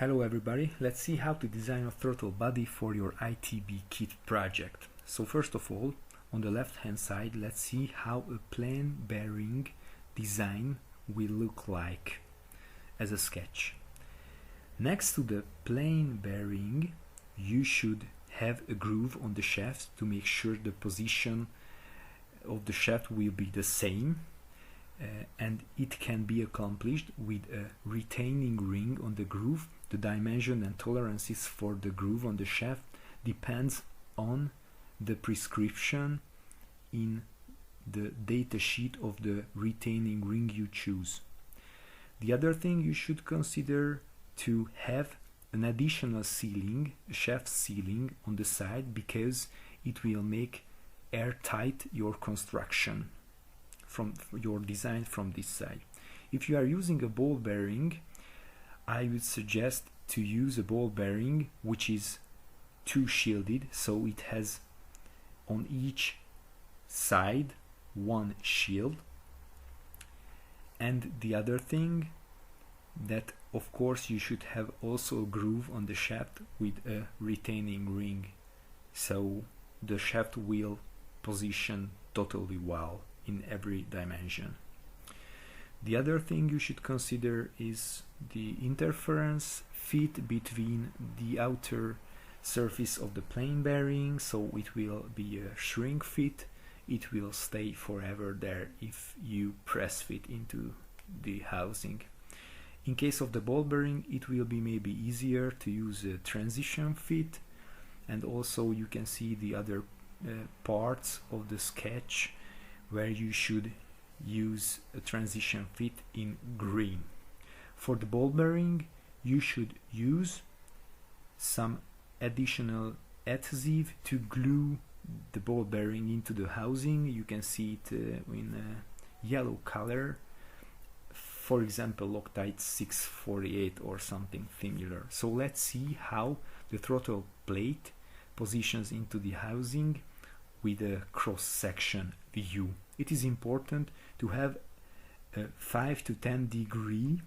Hello everybody, let's see how to design a throttle body for your ITB kit project. So first of all, on the left hand side, let's see how a plain bearing design will look like as a sketch. Next to the plain bearing, you should have a groove on the shaft to make sure the position of the shaft will be the same. And it can be accomplished with a retaining ring on the groove. The dimension and tolerances for the groove on the shaft depends on the prescription in the data sheet of the retaining ring you choose. The other thing you should consider to have an additional sealing, a shaft sealing on the side, because it will make airtight your construction from your design from this side. If you are using a ball bearing, I would suggest to use a ball bearing which is two shielded, so it has on each side one shield. And the other thing, that of course you should have also a groove on the shaft with a retaining ring, so the shaft will position totally well in every dimension. The other thing you should consider is the interference fit between the outer surface of the plain bearing, so it will be a shrink fit. It will stay forever there if you press fit into the housing. In case of the ball bearing, it will be maybe easier to use a transition fit, and also you can see the other parts of the sketch where you should use a transition fit in green. For the ball bearing, you should use some additional adhesive to glue the ball bearing into the housing. You can see it in a yellow color, for example Loctite 648 or something similar. So let's see how the throttle plate positions into the housing with a cross-section view. It is important to have a 5 to 10 degree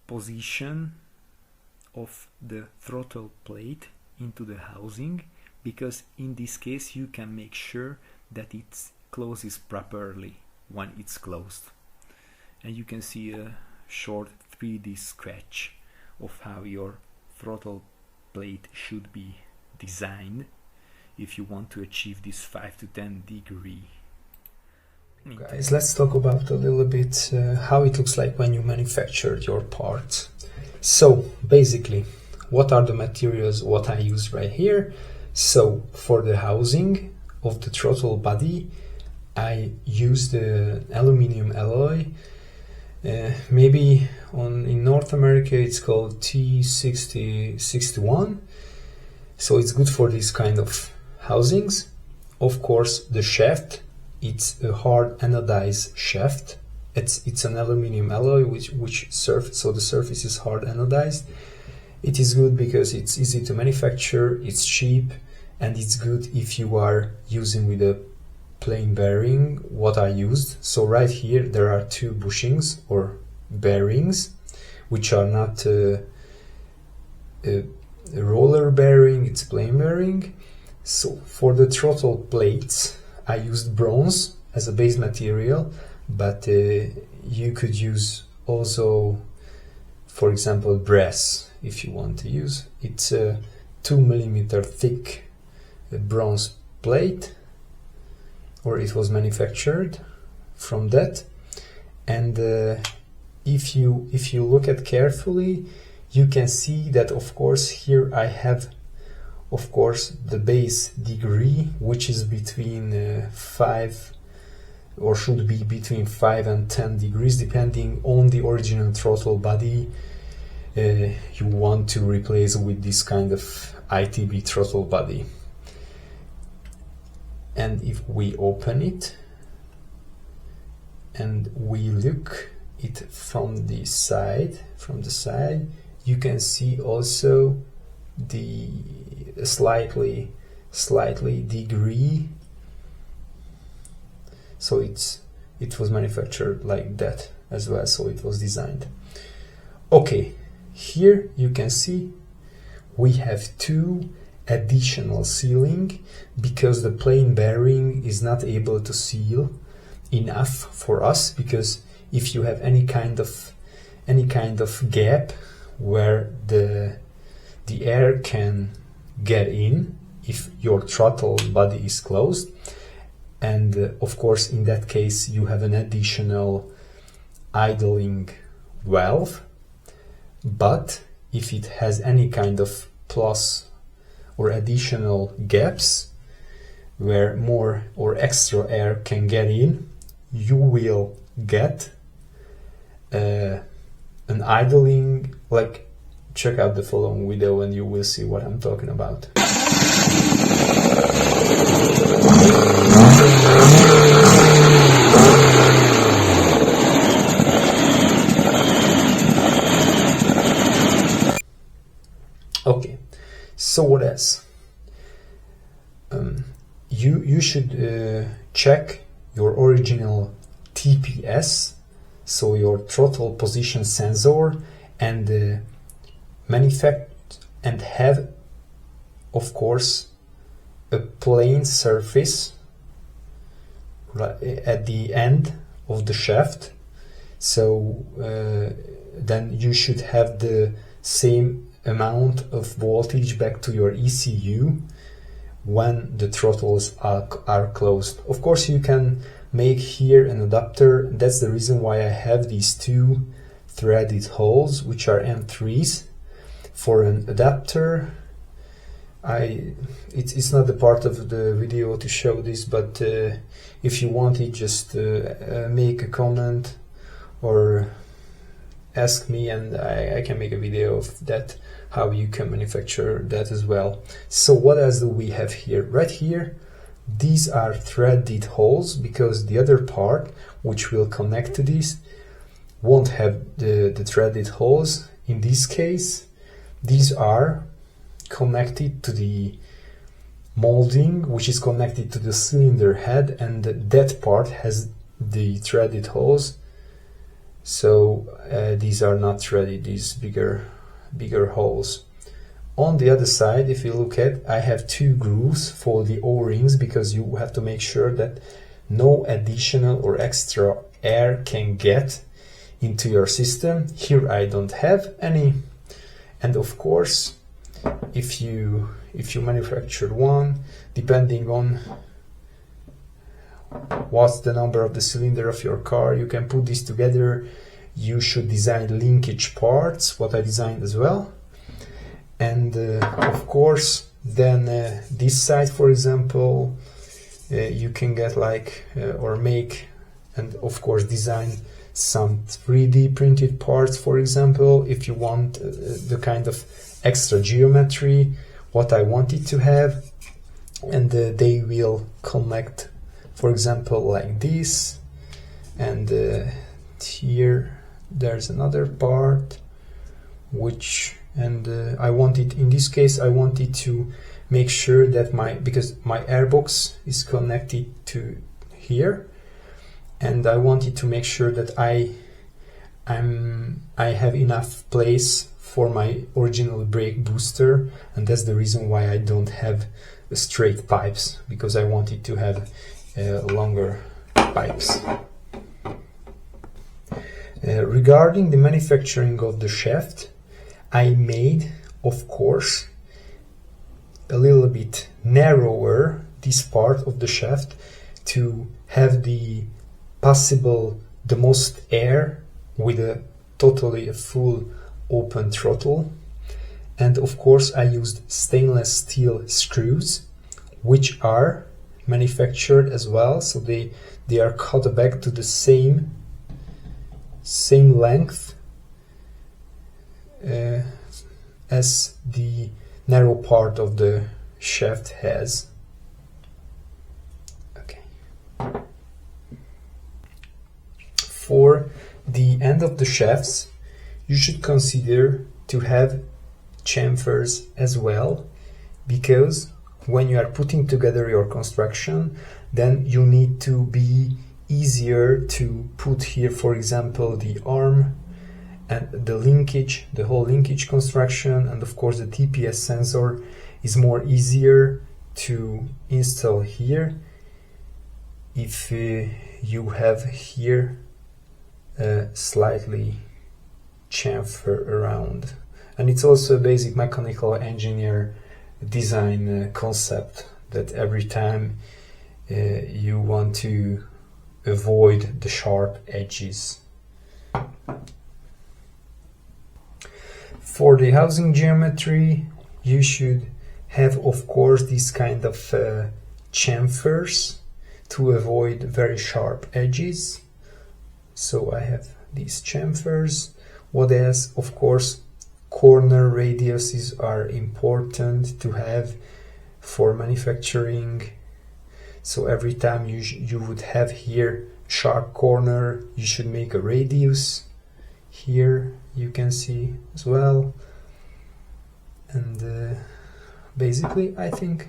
position of the throttle plate into the housing, because in this case you can make sure that it closes properly when it's closed. And you can see a short 3D sketch of how your throttle plate should be designed if you want to achieve this 5 to 10 degree. Guys, let's talk about a little bit how it looks like when you manufactured your parts. So basically, what are the materials what I use right here? So for the housing of the throttle body, I use the aluminum alloy. Maybe in North America it's called T6061. So it's good for this kind of housings. Of course, the shaft, it's a hard anodized shaft. It's an aluminum alloy so the surface is hard anodized. It is good because it's easy to manufacture, it's cheap, and it's good if you are using with a plain bearing what I used. So right here there are two bushings or bearings which are not a roller bearing, it's plain bearing. So for the throttle plates I used bronze as a base material, but you could use also, for example, brass if you want to use. It's a 2 mm thick bronze plate, or it was manufactured from that. And if you look at carefully, you can see that of course here I have of course the base degree, which is between 5 or should be between 5 and 10 degrees depending on the original throttle body you want to replace with this kind of ITB throttle body. And if we open it and we look it from the side, you can see also the slightly degree. So it was manufactured like that, as well, so it was designed. Okay, here you can see we have two additional sealing because the plain bearing is not able to seal enough for us, because if you have any kind of gap where the air can get in, if your throttle body is closed, and of course in that case you have an additional idling valve. But if it has any kind of plus or additional gaps where more or extra air can get in, you will get an idling, like, check out the following video and you will see what I'm talking about. Okay, so what else? You should check your original TPS, so your throttle position sensor, and manufacture and have, of course, a plane surface at the end of the shaft. So then you should have the same amount of voltage back to your ECU when the throttles are closed. Of course, you can make here an adapter. That's the reason why I have these two threaded holes, which are M3s. For an adapter, it's not the part of the video to show this, but if you want it, just make a comment or ask me and I can make a video of that, how you can manufacture that as well. So what else do we have here? Right here, these are threaded holes, because the other part which will connect to this won't have the threaded holes. In this case, these are connected to the molding, which is connected to the cylinder head, and that part has the threaded holes. So these are not threaded, these bigger holes. On the other side, if you look at, I have two grooves for the O-rings, because you have to make sure that no additional or extra air can get into your system. Here I don't have any. And of course, if you manufacture one, depending on what's the number of the cylinder of your car, you can put this together. You should design linkage parts, what I designed as well. And of course, then this side, for example, you can get like or make, and of course design some 3D printed parts, for example, if you want the kind of extra geometry what I wanted to have, and they will connect, for example, like this. And here there's another part which, and I wanted, in this case I wanted to make sure that because my airbox is connected to here, and I wanted to make sure that I have enough place for my original brake booster, and that's the reason why I don't have straight pipes, because I wanted to have longer pipes. Regarding the manufacturing of the shaft, I made, of course, a little bit narrower this part of the shaft to have the most air with a full open throttle. And of course I used stainless steel screws, which are manufactured as well, so they are cut back to the same length as the narrow part of the shaft has. Okay. For the end of the shafts, you should consider to have chamfers as well, because when you are putting together your construction, then you need to be easier to put here, for example, the arm and the linkage, the whole linkage construction, and of course the TPS sensor is more easier to install here if you have here slightly chamfer around. And it's also a basic mechanical engineer design concept that every time you want to avoid the sharp edges. For the housing geometry, you should have, of course, these kind of chamfers to avoid very sharp edges. So I have these chamfers. What else? Of course, corner radiuses are important to have for manufacturing. So every time you would have here sharp corner, you should make a radius. Here you can see as well. And basically I think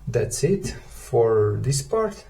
that's it for this part.